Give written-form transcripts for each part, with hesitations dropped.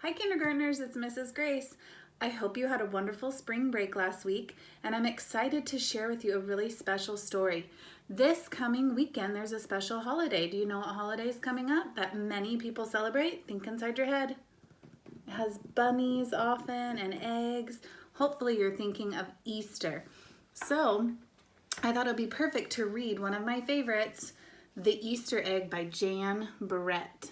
Hi kindergartners, it's Mrs. Grace. I hope you had a wonderful spring break last week, and I'm excited to share with you a really special story. This coming weekend, there's a special holiday. Do you know what holiday is coming up that many people celebrate? Think inside your head. It has bunnies often and eggs. Hopefully you're thinking of Easter. So I thought it would be perfect to read one of my favorites, The Easter Egg by Jan Brett.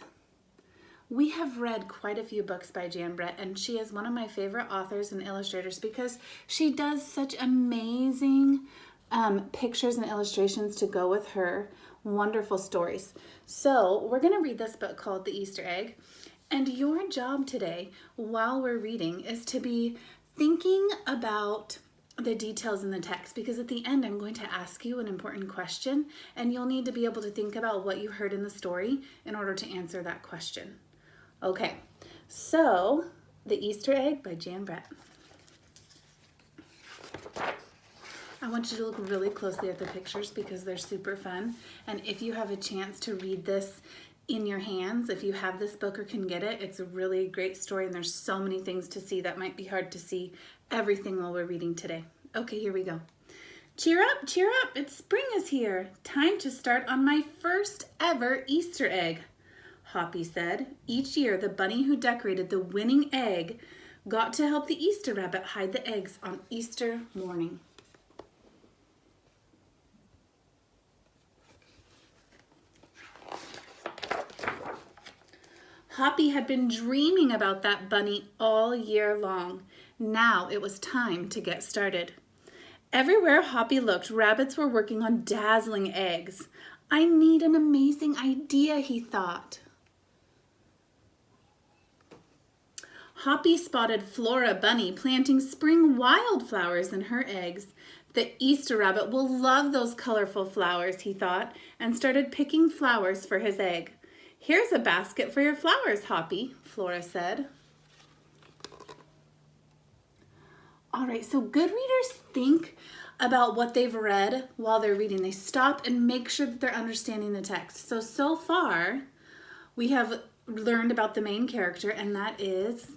We have read quite a few books by Jan Brett, and she is one of my favorite authors and illustrators because she does such amazing pictures and illustrations to go with her wonderful stories. So we're going to read this book called The Easter Egg, and your job today while we're reading is to be thinking about the details in the text, because at the end I'm going to ask you an important question, and you'll need to be able to think about what you heard in the story in order to answer that question. Okay, so The Easter Egg by Jan Brett. I want you to look really closely at the pictures because they're super fun. And if you have a chance to read this in your hands, if you have this book or can get it, it's a really great story, and there's so many things to see that might be hard to see everything while we're reading today. Okay, here we go. Cheer up, it's spring is here. Time to start on my first ever Easter egg, Hoppi said. Each year, the bunny who decorated the winning egg got to help the Easter rabbit hide the eggs on Easter morning. Hoppi had been dreaming about that bunny all year long. Now it was time to get started. Everywhere Hoppi looked, rabbits were working on dazzling eggs. I need an amazing idea, he thought. Hoppi spotted Flora Bunny planting spring wildflowers in her eggs. The Easter rabbit will love those colorful flowers, he thought, and started picking flowers for his egg. Here's a basket for your flowers, Hoppi, Flora said. All right, so good readers think about what they've read while they're reading. They stop and make sure that they're understanding the text. So far, we have learned about the main character, and that is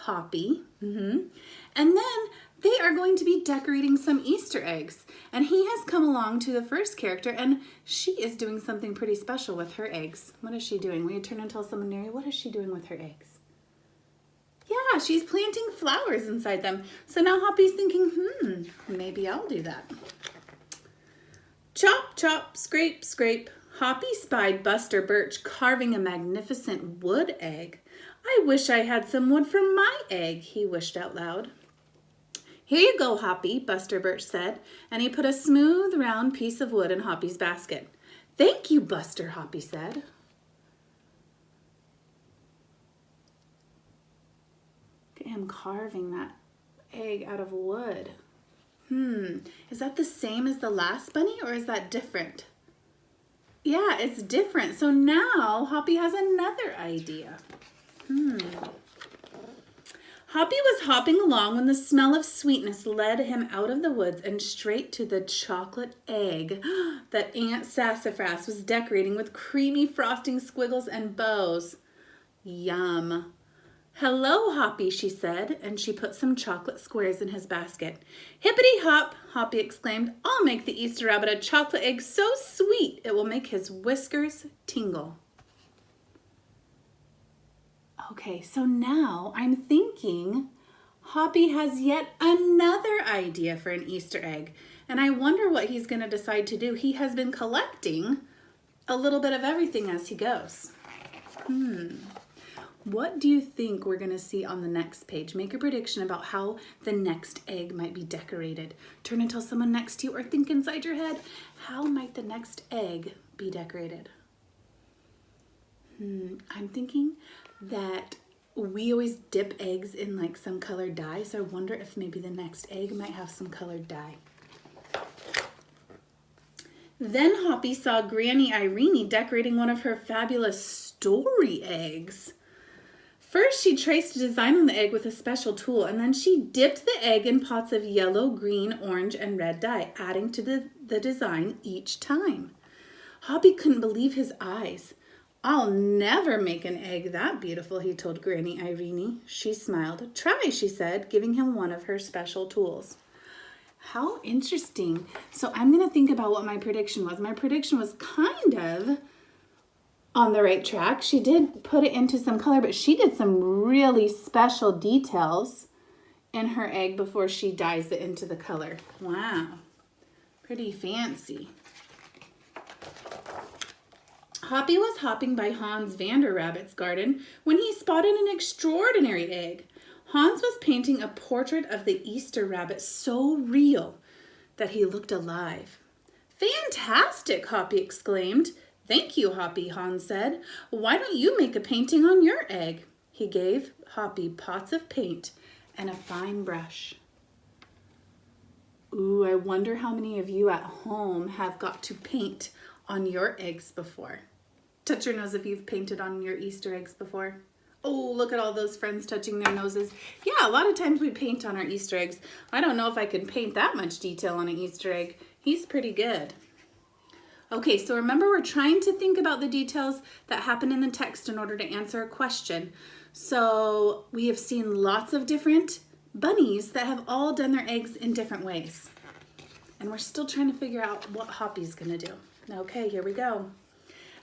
Hoppi. And then they are going to be decorating some Easter eggs. And he has come along to the first character, and she is doing something pretty special with her eggs. What is she doing? Will you turn and tell someone near you? What is she doing with her eggs? Yeah, she's planting flowers inside them. So now Hoppi's thinking, maybe I'll do that. Chop, chop, scrape, scrape. Hoppi spied Buster Birch carving a magnificent wood egg. I wish I had some wood for my egg, he wished out loud. Here you go, Hoppi, Buster Birch said, and he put a smooth, round piece of wood in Hoppi's basket. Thank you, Buster, Hoppi said. Look at him carving that egg out of wood. Is that the same as the last bunny, or is that different? Yeah, it's different. So now Hoppi has another idea. Hoppi was hopping along when the smell of sweetness led him out of the woods and straight to the chocolate egg that Aunt Sassafras was decorating with creamy frosting squiggles and bows. Yum. Hello, Hoppi, she said, and she put some chocolate squares in his basket. Hippity hop, Hoppi exclaimed. I'll make the Easter rabbit a chocolate egg so sweet it will make his whiskers tingle. Okay, so now I'm thinking Hoppi has yet another idea for an Easter egg, and I wonder what he's going to decide to do. He has been collecting a little bit of everything as he goes. What do you think we're going to see on the next page? Make a prediction about how the next egg might be decorated. Turn and tell someone next to you, or think inside your head, how might the next egg be decorated? I'm thinking that we always dip eggs in like some colored dye, so I wonder if maybe the next egg might have some colored dye. Then Hoppi saw Granny Irene decorating one of her fabulous story eggs. First, she traced a design on the egg with a special tool, and then she dipped the egg in pots of yellow, green, orange, and red dye, adding to the design each time. Hoppi couldn't believe his eyes. I'll never make an egg that beautiful, he told Granny Irene. She smiled. Try, she said, giving him one of her special tools. How interesting. So I'm going to think about what my prediction was. My prediction was kind of on the right track. She did put it into some color, but she did some really special details in her egg before she dyes it into the color. Wow. Pretty fancy. Hoppi was hopping by Hans Vanderrabbit's garden when he spotted an extraordinary egg. Hans was painting a portrait of the Easter rabbit so real that he looked alive. Fantastic, Hoppi exclaimed. Thank you, Hoppi, Hans said. Why don't you make a painting on your egg? He gave Hoppi pots of paint and a fine brush. Ooh, I wonder how many of you at home have got to paint on your eggs before. Touch your nose if you've painted on your Easter eggs before. Oh, look at all those friends touching their noses. Yeah, a lot of times we paint on our Easter eggs. I don't know if I can paint that much detail on an Easter egg. He's pretty good. Okay, so remember we're trying to think about the details that happen in the text in order to answer a question. So we have seen lots of different bunnies that have all done their eggs in different ways. And we're still trying to figure out what Hoppi's gonna do. Okay, here we go.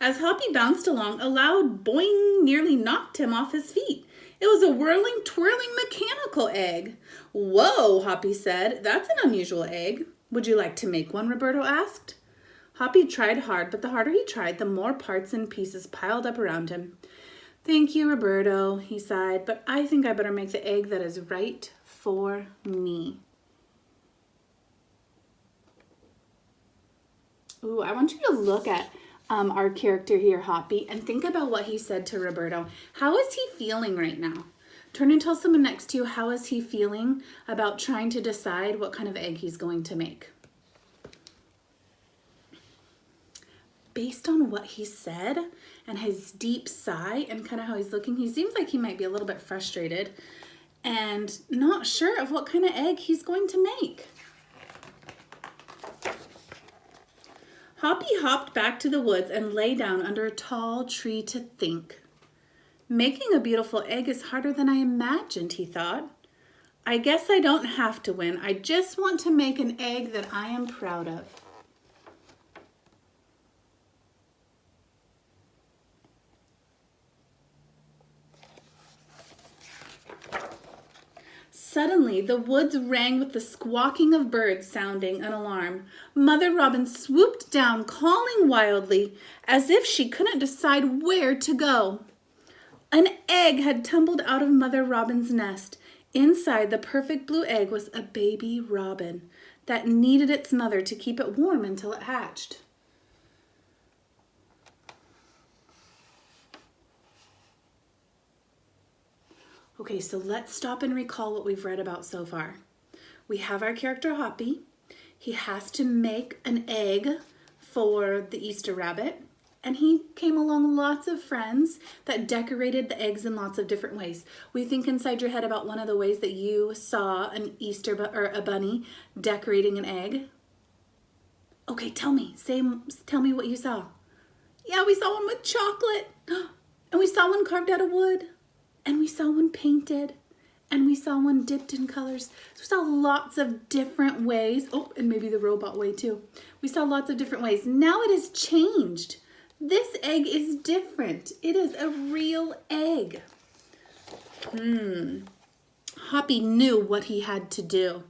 As Hoppi bounced along, a loud boing nearly knocked him off his feet. It was a whirling, twirling mechanical egg. Whoa, Hoppi said. That's an unusual egg. Would you like to make one? Roberto asked. Hoppi tried hard, but the harder he tried, the more parts and pieces piled up around him. Thank you, Roberto, he sighed, but I think I better make the egg that is right for me. Ooh, I want you to look at our character here, Hoppi, and think about what he said to Roberto. How is he feeling right now? Turn and tell someone next to you, how is he feeling about trying to decide what kind of egg he's going to make? Based on what he said and his deep sigh and kind of how he's looking, he seems like he might be a little bit frustrated and not sure of what kind of egg he's going to make. Hoppi hopped back to the woods and lay down under a tall tree to think. Making a beautiful egg is harder than I imagined, he thought. I guess I don't have to win. I just want to make an egg that I am proud of. Suddenly, the woods rang with the squawking of birds sounding an alarm. Mother Robin swooped down, calling wildly, as if she couldn't decide where to go. An egg had tumbled out of Mother Robin's nest. Inside the perfect blue egg was a baby robin that needed its mother to keep it warm until it hatched. Okay, so let's stop and recall what we've read about so far. We have our character Hoppi. He has to make an egg for the Easter rabbit, and he came along lots of friends that decorated the eggs in lots of different ways. We think inside your head about one of the ways that you saw an or a bunny decorating an egg. Okay, tell me what you saw. Yeah, we saw one with chocolate, and we saw one carved out of wood. And we saw one painted, and we saw one dipped in colors. So we saw lots of different ways. Oh, and maybe the robot way too. We saw lots of different ways. Now it has changed. This egg is different. It is a real egg. Hoppi knew what he had to do.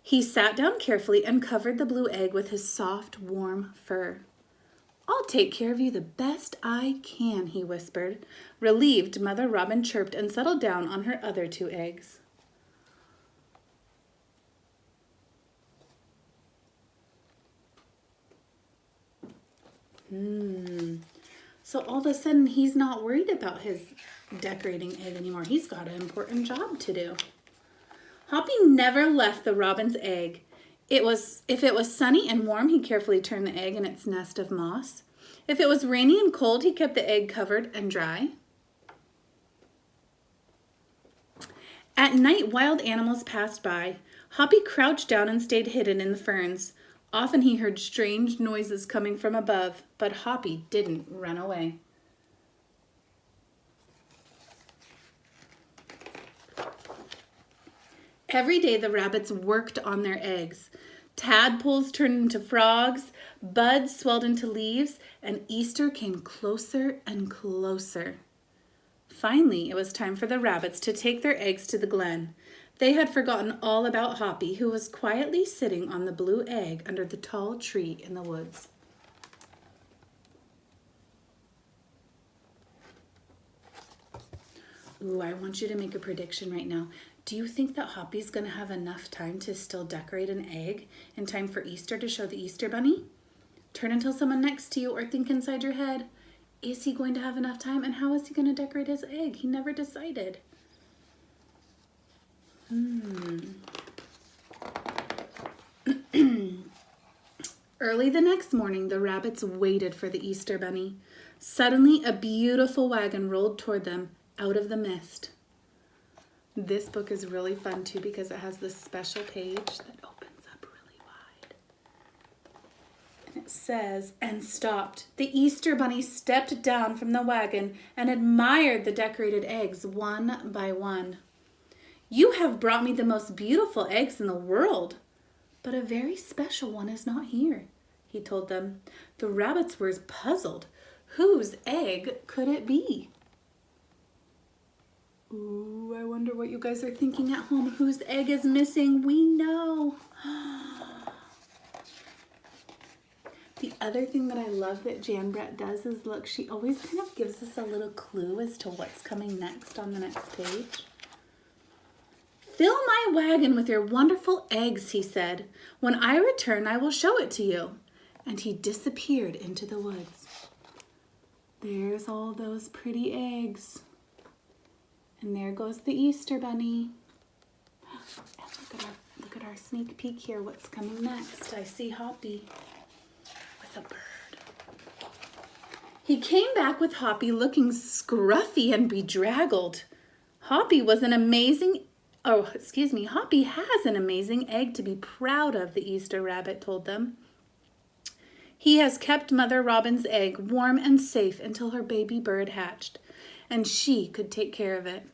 He sat down carefully and covered the blue egg with his soft, warm fur. I'll take care of you the best I can, he whispered. Relieved, Mother Robin chirped and settled down on her other 2 eggs. So all of a sudden, he's not worried about his decorating egg anymore. He's got an important job to do. Hoppi never left the robin's egg. If it was sunny and warm, he carefully turned the egg in its nest of moss. If it was rainy and cold, he kept the egg covered and dry. At night, wild animals passed by. Hoppi crouched down and stayed hidden in the ferns. Often he heard strange noises coming from above, but Hoppi didn't run away. Every day the rabbits worked on their eggs. Tadpoles turned into frogs, buds swelled into leaves, and Easter came closer and closer. Finally, it was time for the rabbits to take their eggs to the glen. They had forgotten all about Hoppi, who was quietly sitting on the blue egg under the tall tree in the woods. Ooh, I want you to make a prediction right now. Do you think that Hoppi's going to have enough time to still decorate an egg in time for Easter to show the Easter Bunny? Turn and tell someone next to you or think inside your head, is he going to have enough time and how is he going to decorate his egg? He never decided. Early the next morning, the rabbits waited for the Easter Bunny. Suddenly, a beautiful wagon rolled toward them out of the mist. This book is really fun too because it has this special page that opens up really wide. And it says, and stopped. The Easter Bunny stepped down from the wagon and admired the decorated eggs one by one. You have brought me the most beautiful eggs in the world, but a very special one is not here, he told them. The rabbits were puzzled. Whose egg could it be? Ooh, I wonder what you guys are thinking at home. Whose egg is missing? We know. The other thing that I love that Jan Brett does is, look, she always kind of gives us a little clue as to what's coming next on the next page. Fill my wagon with your wonderful eggs, he said. When I return, I will show it to you. And he disappeared into the woods. There's all those pretty eggs. And there goes the Easter Bunny. And look at our sneak peek here. What's coming next? I see Hoppi with a bird. He came back with Hoppi looking scruffy and bedraggled. Hoppi has an amazing egg to be proud of, the Easter rabbit told them. He has kept Mother Robin's egg warm and safe until her baby bird hatched, and she could take care of it.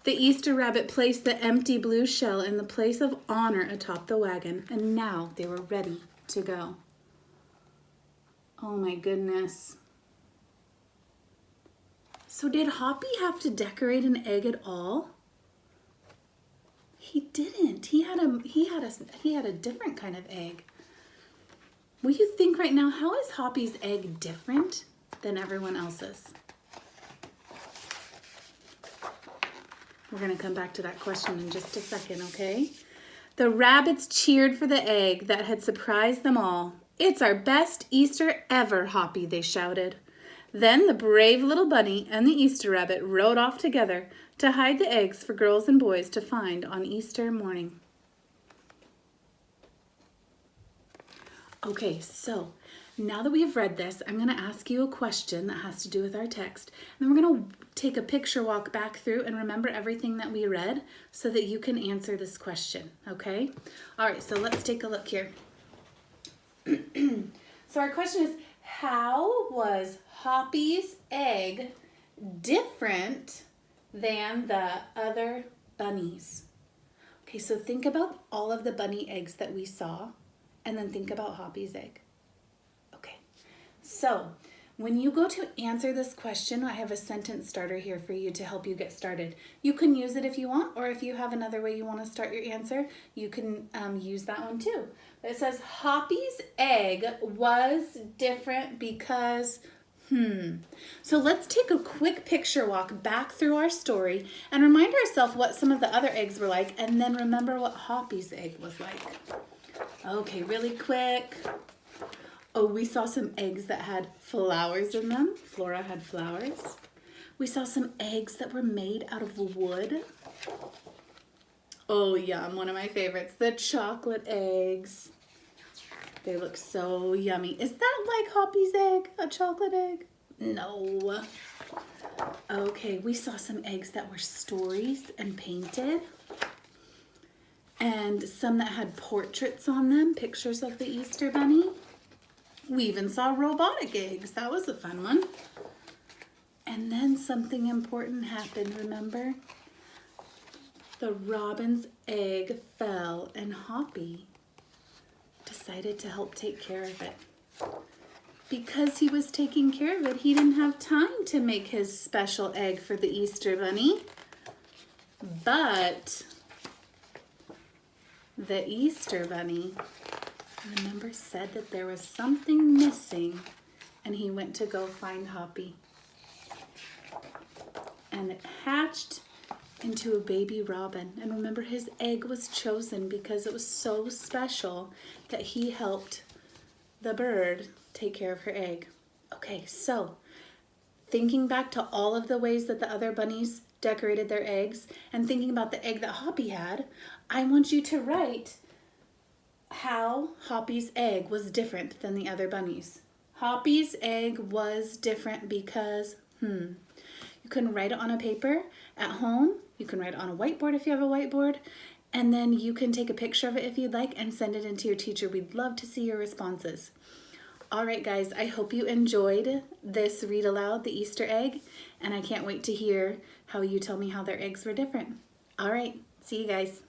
The Easter rabbit placed the empty blue shell in the place of honor atop the wagon, and now they were ready to go. Oh my goodness. So did Hoppi have to decorate an egg at all? He didn't. He had a different kind of egg. Will you think right now, how is Hoppi's egg different than everyone else's? We're going to come back to that question in just a second, okay? The rabbits cheered for the egg that had surprised them all. It's our best Easter ever, Hoppi, they shouted. Then the brave little bunny and the Easter rabbit rode off together to hide the eggs for girls and boys to find on Easter morning. Okay, so now that we have read this, I'm going to ask you a question that has to do with our text. And then we're going to take a picture walk back through and remember everything that we read so that you can answer this question, okay? All right, so let's take a look here. So our question is, how was Hoppi's egg different than the other bunnies? Okay, so think about all of the bunny eggs that we saw and then think about Hoppi's egg. Okay, so when you go to answer this question, I have a sentence starter here for you to help you get started. You can use it if you want, or if you have another way you want to start your answer, you can use that one too. But it says, Hoppi's egg was different because, So let's take a quick picture walk back through our story and remind ourselves what some of the other eggs were like, and then remember what Hoppi's egg was like. Okay, really quick. Oh, we saw some eggs that had flowers in them. Flora had flowers. We saw some eggs that were made out of wood. Oh, yum, one of my favorites, the chocolate eggs. They look so yummy. Is that like Hoppi's egg, a chocolate egg? No. Okay, we saw some eggs that were stories and painted. And some that had portraits on them, pictures of the Easter Bunny. We even saw robotic eggs. That was a fun one. And then something important happened, remember? the robin's egg fell and Hoppi decided to help take care of it. Because he was taking care of it, he didn't have time to make his special egg for the Easter Bunny. But the Easter Bunny, remember, said that there was something missing, and he went to go find Hoppi. And it hatched into a baby robin. And remember, his egg was chosen because it was so special that he helped the bird take care of her egg. Okay, so thinking back to all of the ways that the other bunnies decorated their eggs and thinking about the egg that Hoppi had, I want you to write how Hoppi's egg was different than the other bunnies. Hoppi's egg was different because, you can write it on a paper at home. You can write it on a whiteboard if you have a whiteboard. And then you can take a picture of it if you'd like and send it in to your teacher. We'd love to see your responses. All right, guys, I hope you enjoyed this Read Aloud, the Easter egg, and I can't wait to hear how you tell me how their eggs were different. All right, see you guys.